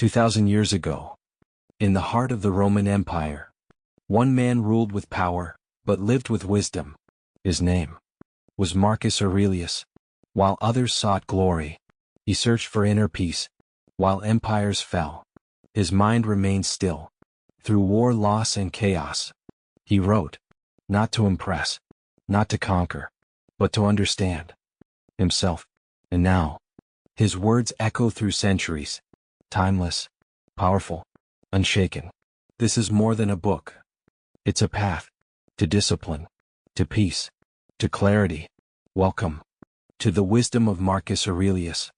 2,000 years ago, in the heart of the Roman Empire, one man ruled with power, but lived with wisdom. His name was Marcus Aurelius. While others sought glory, he searched for inner peace. While empires fell, his mind remained still. Through war, loss, and chaos, he wrote, not to impress, not to conquer, but to understand himself. And now, his words echo through centuries, timeless, powerful, unshaken. This is more than a book. It's a path to discipline, to peace, to clarity. Welcome to the wisdom of Marcus Aurelius.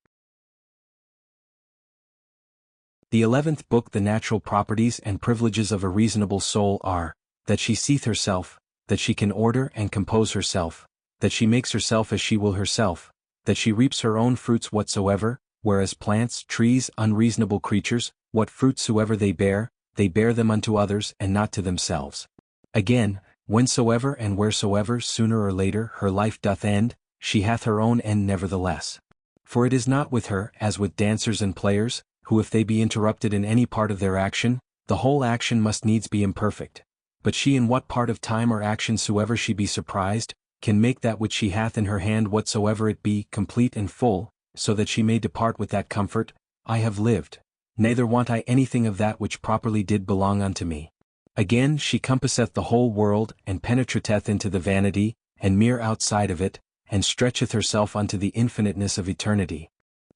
The 11th book. The natural properties and privileges of a reasonable soul are, that she seeth herself, that she can order and compose herself, that she makes herself as she will herself, that she reaps her own fruits whatsoever, whereas plants, trees, unreasonable creatures, what fruits soever they bear them unto others and not to themselves. Again, whensoever and wheresoever sooner or later her life doth end, she hath her own end nevertheless. For it is not with her as with dancers and players, who if they be interrupted in any part of their action, the whole action must needs be imperfect. But she in what part of time or action soever she be surprised, can make that which she hath in her hand whatsoever it be, complete and full, so that she may depart with that comfort, I have lived, neither want I anything of that which properly did belong unto me. Again, she compasseth the whole world, and penetrateth into the vanity, and mere outside of it, and stretcheth herself unto the infiniteness of eternity.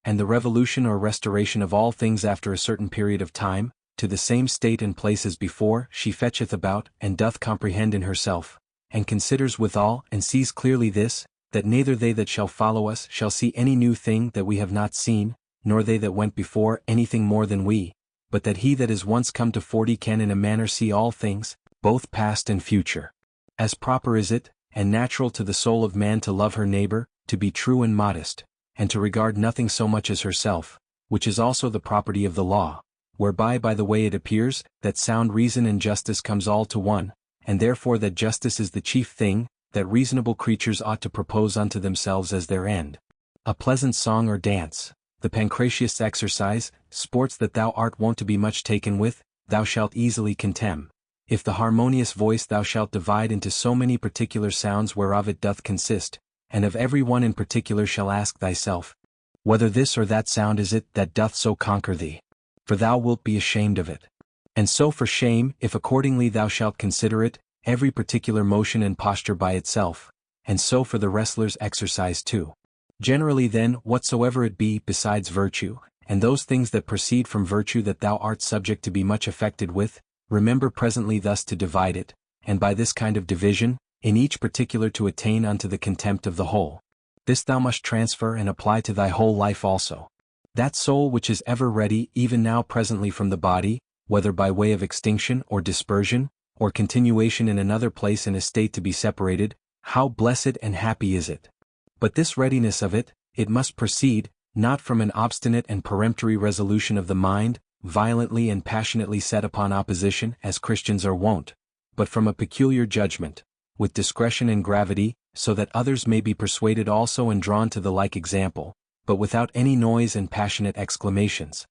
And the revolution or restoration of all things after a certain period of time, to the same state and place as before, she fetcheth about, and doth comprehend in herself, and considers withal, and sees clearly this, that neither they that shall follow us shall see any new thing that we have not seen, nor they that went before anything more than we, but that he that is once come to 40 can in a manner see all things, both past and future. As proper is it, and natural to the soul of man to love her neighbor, to be true and modest, and to regard nothing so much as herself, which is also the property of the law, whereby by the way it appears, that sound reason and justice comes all to one, and therefore that justice is the chief thing, that reasonable creatures ought to propose unto themselves as their end. A pleasant song or dance, the pancratius exercise, sports that thou art wont to be much taken with, thou shalt easily contemn. If the harmonious voice thou shalt divide into so many particular sounds whereof it doth consist, and of every one in particular shall ask thyself, whether this or that sound is it that doth so conquer thee. For thou wilt be ashamed of it. And so for shame, if accordingly thou shalt consider it, every particular motion and posture by itself, and so for the wrestler's exercise too. Generally then, whatsoever it be besides virtue, and those things that proceed from virtue that thou art subject to be much affected with, remember presently thus to divide it, and by this kind of division, in each particular to attain unto the contempt of the whole. This thou must transfer and apply to thy whole life also. That soul which is ever ready even now presently from the body, whether by way of extinction or dispersion, or continuation in another place in a state to be separated, how blessed and happy is it! But this readiness of it, it must proceed, not from an obstinate and peremptory resolution of the mind, violently and passionately set upon opposition as Christians are wont, but from a peculiar judgment, with discretion and gravity, so that others may be persuaded also and drawn to the like example, but without any noise and passionate exclamations.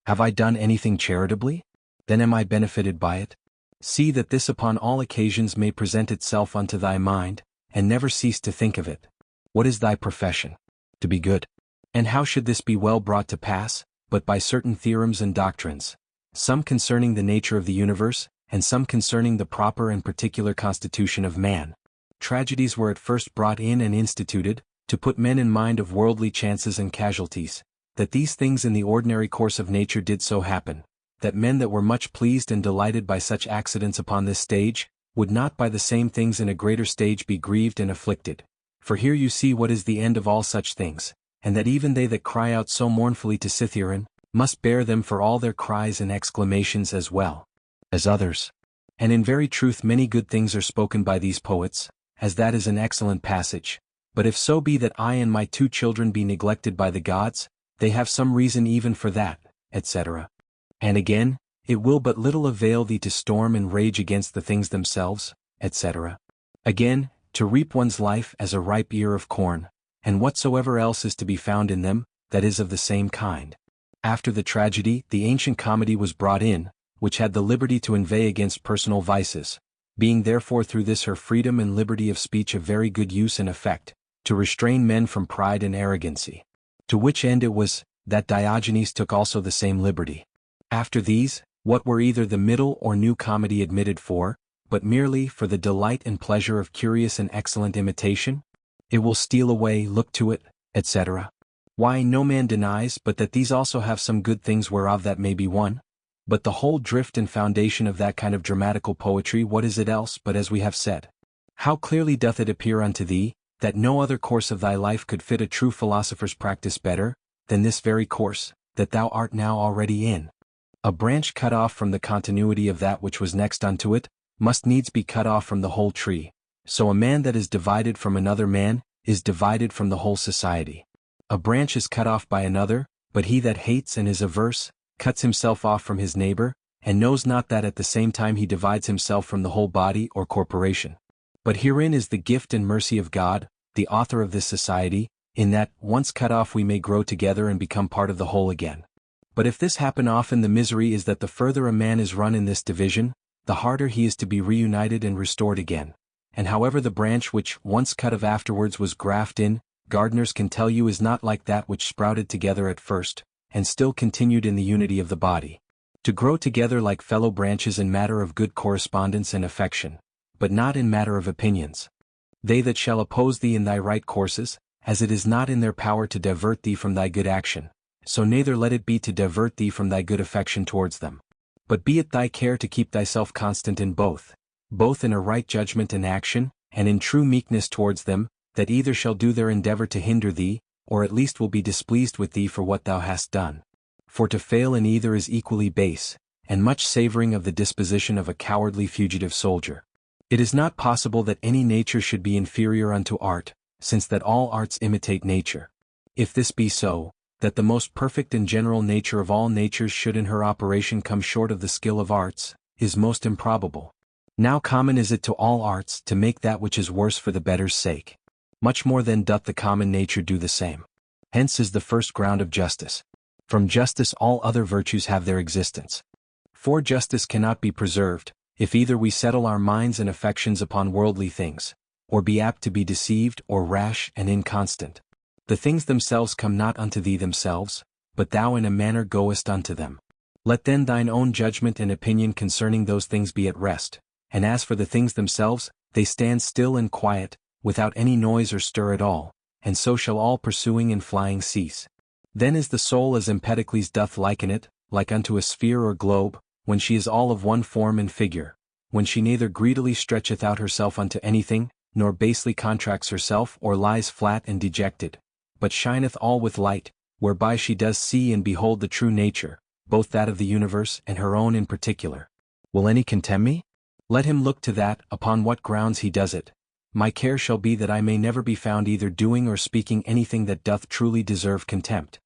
Have I done anything charitably? Then am I benefited by it? See that this upon all occasions may present itself unto thy mind, and never cease to think of it. What is thy profession? To be good. And how should this be well brought to pass, but by certain theorems and doctrines, some concerning the nature of the universe, and some concerning the proper and particular constitution of man. Tragedies were at first brought in and instituted, to put men in mind of worldly chances and casualties, that these things in the ordinary course of nature did so happen, that men that were much pleased and delighted by such accidents upon this stage, would not by the same things in a greater stage be grieved and afflicted. For here you see what is the end of all such things, and that even they that cry out so mournfully to Cytheron, must bear them for all their cries and exclamations as well as others. And in very truth many good things are spoken by these poets, as that is an excellent passage. But if so be that I and my 2 children be neglected by the gods, they have some reason even for that, etc. And again, it will but little avail thee to storm and rage against the things themselves, etc. Again, to reap one's life as a ripe ear of corn, and whatsoever else is to be found in them, that is of the same kind. After the tragedy, the ancient comedy was brought in, which had the liberty to inveigh against personal vices, being therefore through this her freedom and liberty of speech of very good use and effect, to restrain men from pride and arrogancy. To which end it was, that Diogenes took also the same liberty. After these, what were either the middle or new comedy admitted for, but merely for the delight and pleasure of curious and excellent imitation? It will steal away, look to it, etc. Why, no man denies but that these also have some good things whereof that may be one. But the whole drift and foundation of that kind of dramatical poetry, what is it else but as we have said? How clearly doth it appear unto thee, that no other course of thy life could fit a true philosopher's practice better, than this very course, that thou art now already in. A branch cut off from the continuity of that which was next unto it, must needs be cut off from the whole tree. So a man that is divided from another man, is divided from the whole society. A branch is cut off by another, but he that hates and is averse, cuts himself off from his neighbor, and knows not that at the same time he divides himself from the whole body or corporation. But herein is the gift and mercy of God, the author of this society, in that, once cut off we may grow together and become part of the whole again. But if this happen often, the misery is that the further a man is run in this division, the harder he is to be reunited and restored again. And however the branch which, once cut off afterwards was grafted in, gardeners can tell you is not like that which sprouted together at first, and still continued in the unity of the body. To grow together like fellow branches in matter of good correspondence and affection, but not in matter of opinions. They that shall oppose thee in thy right courses, as it is not in their power to divert thee from thy good action, so neither let it be to divert thee from thy good affection towards them. But be it thy care to keep thyself constant in both in a right judgment and action, and in true meekness towards them, that either shall do their endeavor to hinder thee, or at least will be displeased with thee for what thou hast done. For to fail in either is equally base, and much savoring of the disposition of a cowardly fugitive soldier. It is not possible that any nature should be inferior unto art, since that all arts imitate nature. If this be so, that the most perfect and general nature of all natures should in her operation come short of the skill of arts, is most improbable. Now common is it to all arts to make that which is worse for the better's sake. Much more then doth the common nature do the same. Hence is the first ground of justice. From justice all other virtues have their existence. For justice cannot be preserved, if either we settle our minds and affections upon worldly things, or be apt to be deceived or rash and inconstant. The things themselves come not unto thee themselves, but thou in a manner goest unto them. Let then thine own judgment and opinion concerning those things be at rest, and as for the things themselves, they stand still and quiet, without any noise or stir at all, and so shall all pursuing and flying cease. Then is the soul as Empedocles doth liken it, like unto a sphere or globe, when she is all of one form and figure, when she neither greedily stretcheth out herself unto anything, nor basely contracts herself or lies flat and dejected, but shineth all with light, whereby she does see and behold the true nature, both that of the universe and her own in particular. Will any contemn me? Let him look to that, upon what grounds he does it. My care shall be that I may never be found either doing or speaking anything that doth truly deserve contempt.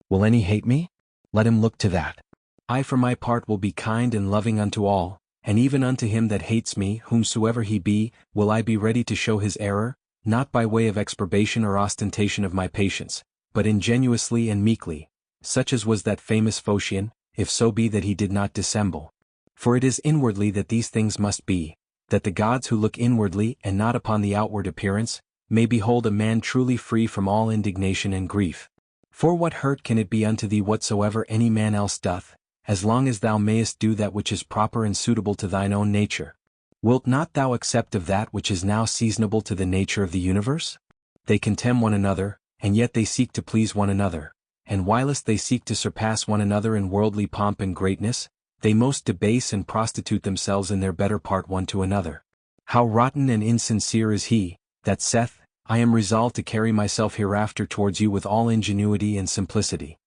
Will any hate me? Let him look to that. I for my part will be kind and loving unto all, and even unto him that hates me, whomsoever he be, will I be ready to show his error, not by way of exprobation or ostentation of my patience, but ingenuously and meekly, such as was that famous Phocion, if so be that he did not dissemble. For it is inwardly that these things must be, that the gods who look inwardly and not upon the outward appearance, may behold a man truly free from all indignation and grief. For what hurt can it be unto thee whatsoever any man else doth, as long as thou mayest do that which is proper and suitable to thine own nature? Wilt not thou accept of that which is now seasonable to the nature of the universe? They contemn one another, and yet they seek to please one another, and whilst they seek to surpass one another in worldly pomp and greatness, they most debase and prostitute themselves in their better part one to another. How rotten and insincere is he, that saith, I am resolved to carry myself hereafter towards you with all ingenuity and simplicity.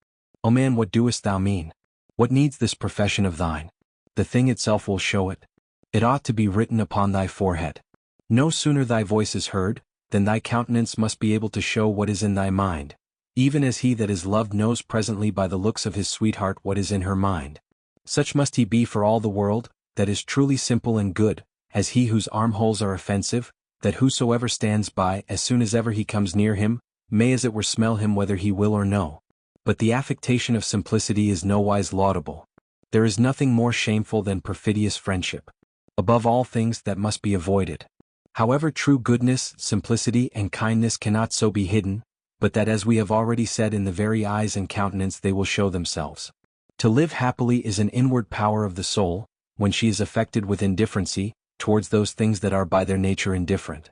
O man, what doest thou mean? What needs this profession of thine? The thing itself will show it. It ought to be written upon thy forehead. No sooner thy voice is heard, than thy countenance must be able to show what is in thy mind, even as he that is loved knows presently by the looks of his sweetheart what is in her mind. Such must he be for all the world, that is truly simple and good, as he whose armholes are offensive, that whosoever stands by, as soon as ever he comes near him, may as it were smell him whether he will or no. But the affectation of simplicity is nowise laudable. There is nothing more shameful than perfidious friendship. Above all things that must be avoided. However, true goodness, simplicity, and kindness cannot so be hidden, but that as we have already said, in the very eyes and countenance they will show themselves. To live happily is an inward power of the soul, when she is affected with indifferency, towards those things that are by their nature indifferent.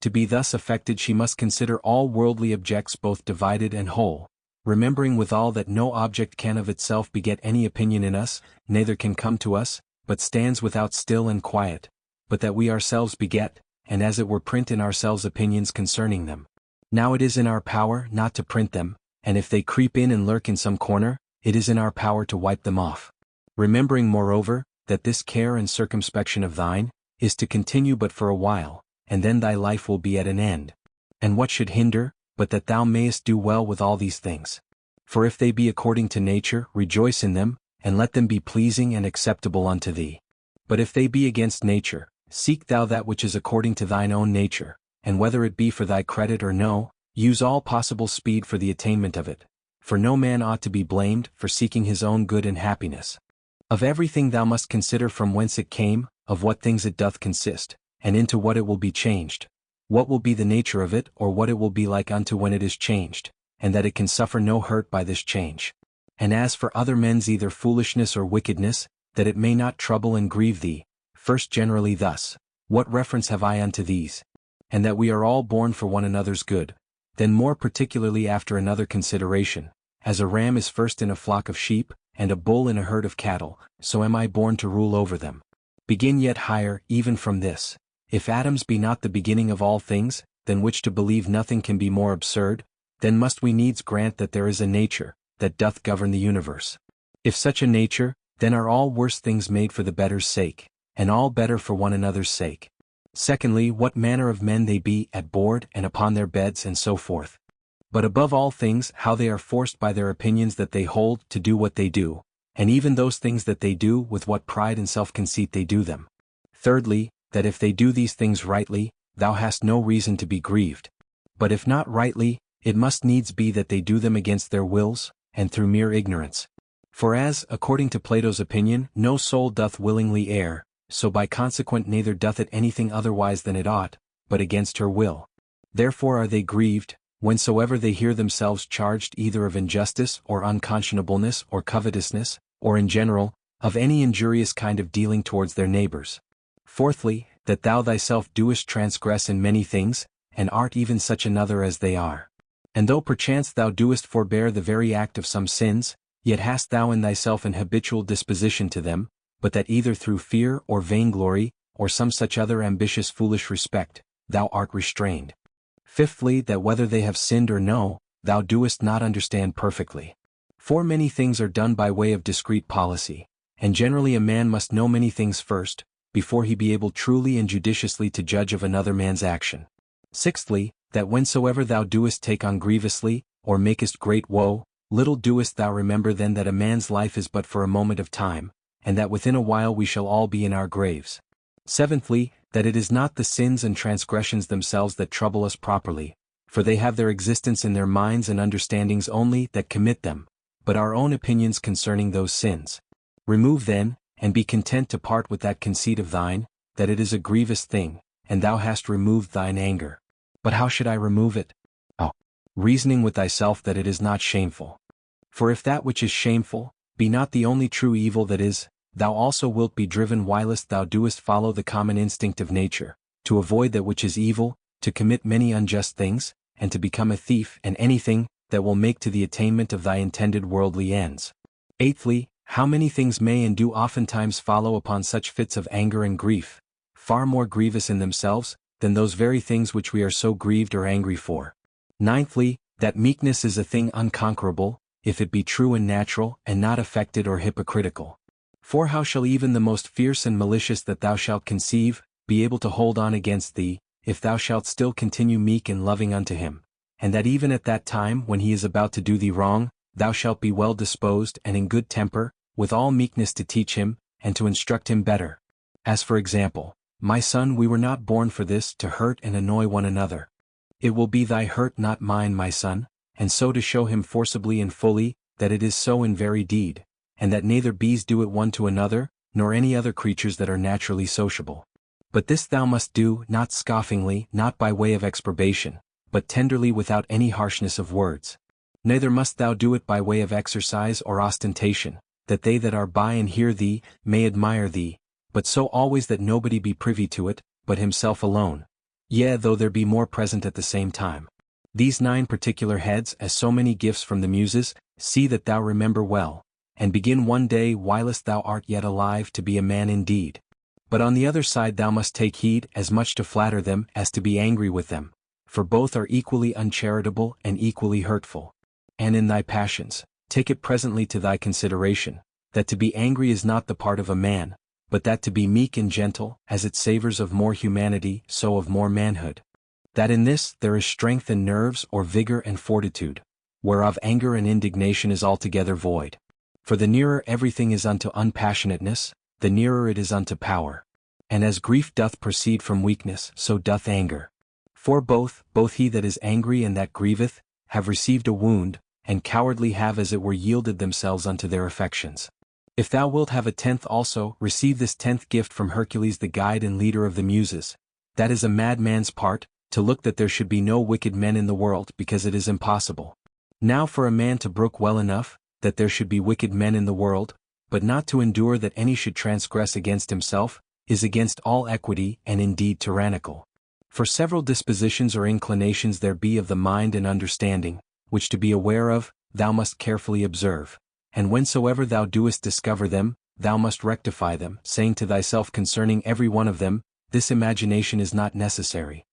To be thus affected she must consider all worldly objects both divided and whole, remembering withal that no object can of itself beget any opinion in us, neither can come to us, but stands without still and quiet, but that we ourselves beget, and as it were print in ourselves opinions concerning them. Now it is in our power not to print them, and if they creep in and lurk in some corner, it is in our power to wipe them off. Remembering moreover, that this care and circumspection of thine is to continue but for a while, and then thy life will be at an end. And what should hinder, but that thou mayest do well with all these things? For if they be according to nature, rejoice in them, and let them be pleasing and acceptable unto thee. But if they be against nature, seek thou that which is according to thine own nature, and whether it be for thy credit or no, use all possible speed for the attainment of it. For no man ought to be blamed for seeking his own good and happiness. Of everything thou must consider from whence it came, of what things it doth consist, and into what it will be changed. What will be the nature of it, or what it will be like unto when it is changed, and that it can suffer no hurt by this change. And as for other men's either foolishness or wickedness, that it may not trouble and grieve thee, first generally thus, what reference have I unto these? And that we are all born for one another's good, then more particularly after another consideration, as a ram is first in a flock of sheep, and a bull in a herd of cattle, so am I born to rule over them. Begin yet higher, even from this. If atoms be not the beginning of all things, than which to believe nothing can be more absurd, then must we needs grant that there is a nature, that doth govern the universe. If such a nature, then are all worse things made for the better's sake, and all better for one another's sake. Secondly, what manner of men they be at board and upon their beds and so forth. But above all things, how they are forced by their opinions that they hold to do what they do, and even those things that they do with what pride and self-conceit they do them. Thirdly, that if they do these things rightly, thou hast no reason to be grieved. But if not rightly, it must needs be that they do them against their wills, and through mere ignorance. For as, according to Plato's opinion, no soul doth willingly err, so by consequent neither doth it anything otherwise than it ought, but against her will. Therefore are they grieved, whensoever they hear themselves charged either of injustice or unconscionableness or covetousness, or in general, of any injurious kind of dealing towards their neighbors. Fourthly, that thou thyself doest transgress in many things, and art even such another as they are. And though perchance thou doest forbear the very act of some sins, yet hast thou in thyself an habitual disposition to them, but that either through fear or vainglory, or some such other ambitious foolish respect, thou art restrained. Fifthly, that whether they have sinned or no, thou doest not understand perfectly. For many things are done by way of discreet policy, and generally a man must know many things first, before he be able truly and judiciously to judge of another man's action. Sixthly, that whensoever thou doest take on grievously, or makest great woe, little doest thou remember then that a man's life is but for a moment of time, and that within a while we shall all be in our graves. Seventhly, that it is not the sins and transgressions themselves that trouble us properly, for they have their existence in their minds and understandings only that commit them, but our own opinions concerning those sins. Remove then, and be content to part with that conceit of thine, that it is a grievous thing, and thou hast removed thine anger. But how should I remove it? Oh, reasoning with thyself that it is not shameful. For if that which is shameful be not the only true evil that is, thou also wilt be driven whilst thou doest follow the common instinct of nature, to avoid that which is evil, to commit many unjust things, and to become a thief and anything that will make to the attainment of thy intended worldly ends. Eighthly, how many things may and do oftentimes follow upon such fits of anger and grief, far more grievous in themselves, than those very things which we are so grieved or angry for. Ninthly, that meekness is a thing unconquerable, if it be true and natural, and not affected or hypocritical. For how shall even the most fierce and malicious that thou shalt conceive, be able to hold on against thee, if thou shalt still continue meek and loving unto him, and that even at that time when he is about to do thee wrong, thou shalt be well disposed and in good temper, with all meekness to teach him, and to instruct him better. As for example, my son, we were not born for this, to hurt and annoy one another. It will be thy hurt, not mine, my son, and so to show him forcibly and fully, that it is so in very deed, and that neither bees do it one to another, nor any other creatures that are naturally sociable. But this thou must do, not scoffingly, not by way of exprobation, but tenderly without any harshness of words. Neither must thou do it by way of exercise or ostentation, that they that are by and hear thee, may admire thee, but so always that nobody be privy to it, but himself alone. Yea, though there be more present at the same time. These 9 particular heads, as so many gifts from the Muses, see that thou remember well, and begin one day whilst thou art yet alive to be a man indeed. But on the other side thou must take heed as much to flatter them as to be angry with them, for both are equally uncharitable and equally hurtful. And in thy passions, take it presently to thy consideration, that to be angry is not the part of a man, but that to be meek and gentle, as it savors of more humanity, so of more manhood. That in this there is strength and nerves or vigor and fortitude, whereof anger and indignation is altogether void. For the nearer everything is unto unpassionateness, the nearer it is unto power. And as grief doth proceed from weakness, so doth anger. For both he that is angry and that grieveth, have received a wound, and cowardly have as it were yielded themselves unto their affections. If thou wilt have a 10th also, receive this 10th gift from Hercules the guide and leader of the Muses. That is a madman's part, to look that there should be no wicked men in the world, because it is impossible. Now for a man to brook well enough, that there should be wicked men in the world, but not to endure that any should transgress against himself, is against all equity and indeed tyrannical. For several dispositions or inclinations there be of the mind and understanding, which to be aware of, thou must carefully observe. And whensoever thou doest discover them, thou must rectify them, saying to thyself concerning every one of them, this imagination is not necessary.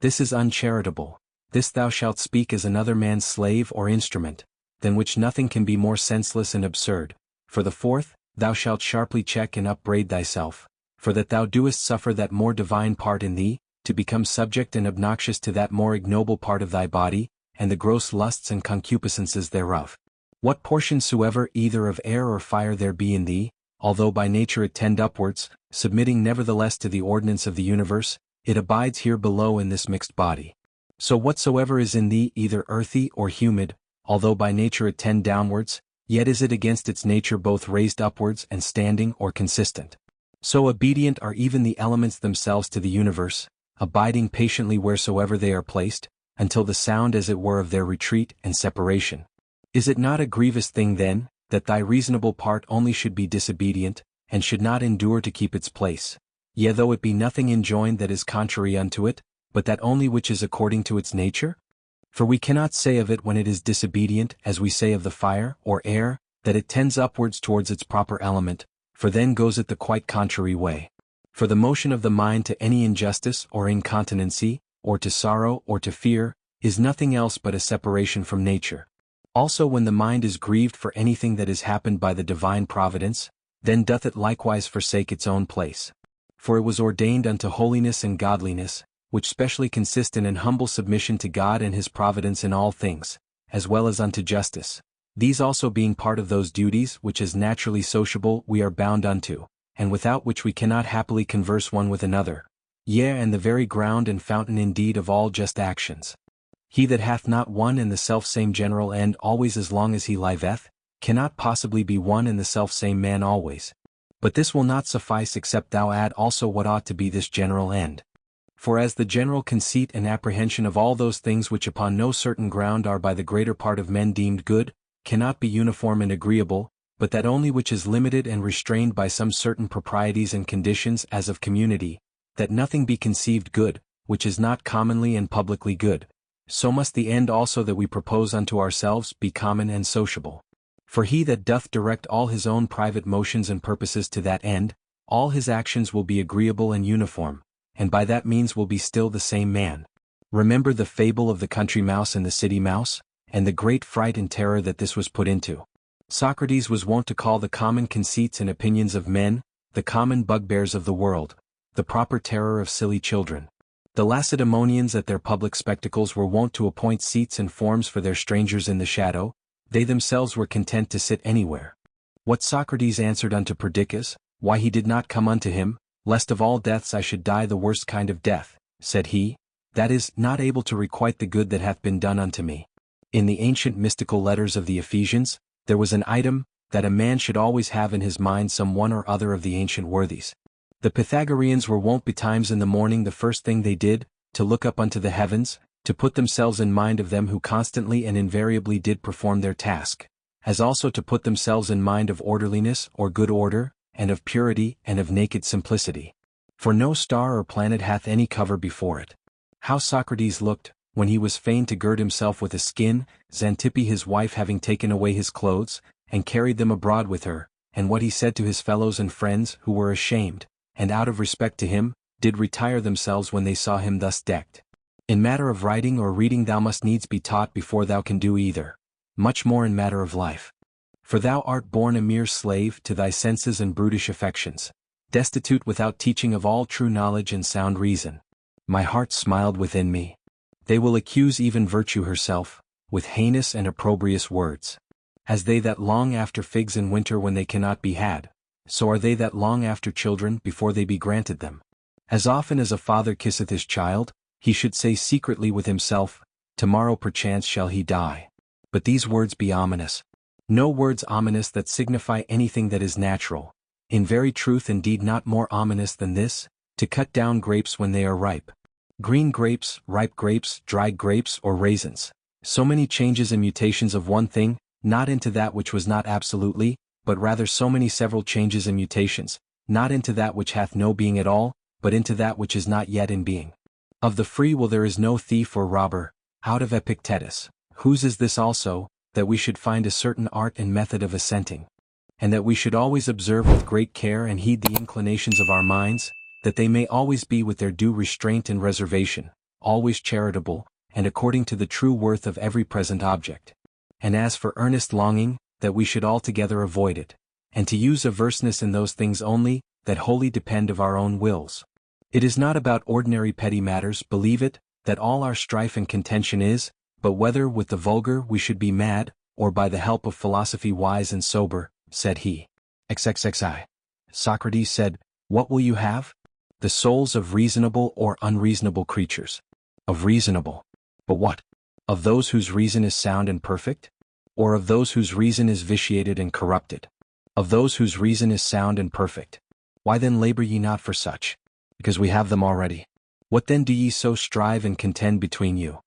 This is uncharitable. This thou shalt speak as another man's slave or instrument, than which nothing can be more senseless and absurd. For the 4th, thou shalt sharply check and upbraid thyself, for that thou doest suffer that more divine part in thee, to become subject and obnoxious to that more ignoble part of thy body, and the gross lusts and concupiscences thereof. What portion soever either of air or fire there be in thee, although by nature it tend upwards, submitting nevertheless to the ordinance of the universe, it abides here below in this mixed body. So whatsoever is in thee either earthy or humid, although by nature it tend downwards, yet is it against its nature both raised upwards and standing or consistent. So obedient are even the elements themselves to the universe, abiding patiently wheresoever they are placed, until the sound as it were of their retreat and separation. Is it not a grievous thing then, that thy reasonable part only should be disobedient, and should not endure to keep its place? Yea, though it be nothing enjoined that is contrary unto it, but that only which is according to its nature? For we cannot say of it when it is disobedient, as we say of the fire, or air, that it tends upwards towards its proper element, for then goes it the quite contrary way. For the motion of the mind to any injustice or incontinency, or to sorrow or to fear, is nothing else but a separation from nature. Also when the mind is grieved for anything that is happened by the divine providence, then doth it likewise forsake its own place. For it was ordained unto holiness and godliness, which specially consist in an humble submission to God and his providence in all things, as well as unto justice. These also being part of those duties which as naturally sociable we are bound unto, and without which we cannot happily converse one with another. Yea, and the very ground and fountain indeed of all just actions. He that hath not one and the selfsame general end always as long as he liveth, cannot possibly be one and the selfsame man always. But this will not suffice except thou add also what ought to be this general end. For as the general conceit and apprehension of all those things which upon no certain ground are by the greater part of men deemed good, cannot be uniform and agreeable, but that only which is limited and restrained by some certain proprieties and conditions as of community, that nothing be conceived good, which is not commonly and publicly good. So must the end also that we propose unto ourselves be common and sociable. For he that doth direct all his own private motions and purposes to that end, all his actions will be agreeable and uniform, and by that means will be still the same man. Remember the fable of the country mouse and the city mouse, and the great fright and terror that this was put into. Socrates was wont to call the common conceits and opinions of men, the common bugbears of the world, the proper terror of silly children. The Lacedaemonians at their public spectacles were wont to appoint seats and forms for their strangers in the shadow, they themselves were content to sit anywhere. What Socrates answered unto Perdiccas, why he did not come unto him, lest of all deaths I should die the worst kind of death, said he, that is, not able to requite the good that hath been done unto me. In the ancient mystical letters of the Ephesians, there was an item, that a man should always have in his mind some one or other of the ancient worthies. The Pythagoreans were wont betimes in the morning the first thing they did, to look up unto the heavens, to put themselves in mind of them who constantly and invariably did perform their task, as also to put themselves in mind of orderliness or good order, and of purity and of naked simplicity. For no star or planet hath any cover before it. How Socrates looked, when he was fain to gird himself with a skin, Xantippe his wife having taken away his clothes, and carried them abroad with her, and what he said to his fellows and friends who were ashamed, and out of respect to him, did retire themselves when they saw him thus decked. In matter of writing or reading thou must needs be taught before thou can do either. Much more in matter of life. For thou art born a mere slave to thy senses and brutish affections, destitute without teaching of all true knowledge and sound reason. My heart smiled within me. They will accuse even virtue herself, with heinous and opprobrious words. As they that long after figs in winter when they cannot be had, so are they that long after children before they be granted them. As often as a father kisseth his child, he should say secretly with himself, Tomorrow perchance shall he die. But these words be ominous. No words ominous that signify anything that is natural. In very truth indeed not more ominous than this, to cut down grapes when they are ripe. Green grapes, ripe grapes, dried grapes, or raisins. So many changes and mutations of one thing, not into that which was not absolutely, but rather so many several changes and mutations, not into that which hath no being at all, but into that which is not yet in being. Of the free will there is no thief or robber, out of Epictetus, whose is this also, that we should find a certain art and method of assenting, and that we should always observe with great care and heed the inclinations of our minds, that they may always be with their due restraint and reservation, always charitable, and according to the true worth of every present object. And as for earnest longing, that we should altogether avoid it, and to use averseness in those things only, that wholly depend of our own wills. It is not about ordinary petty matters, believe it, that all our strife and contention is, but whether with the vulgar we should be mad, or by the help of philosophy wise and sober, said he. XXXI. Socrates said, What will you have? The souls of reasonable or unreasonable creatures. Of reasonable. But what? Of those whose reason is sound and perfect? Or of those whose reason is vitiated and corrupted? Of those whose reason is sound and perfect. Why then labor ye not for such? Because we have them already. What then do ye so strive and contend between you?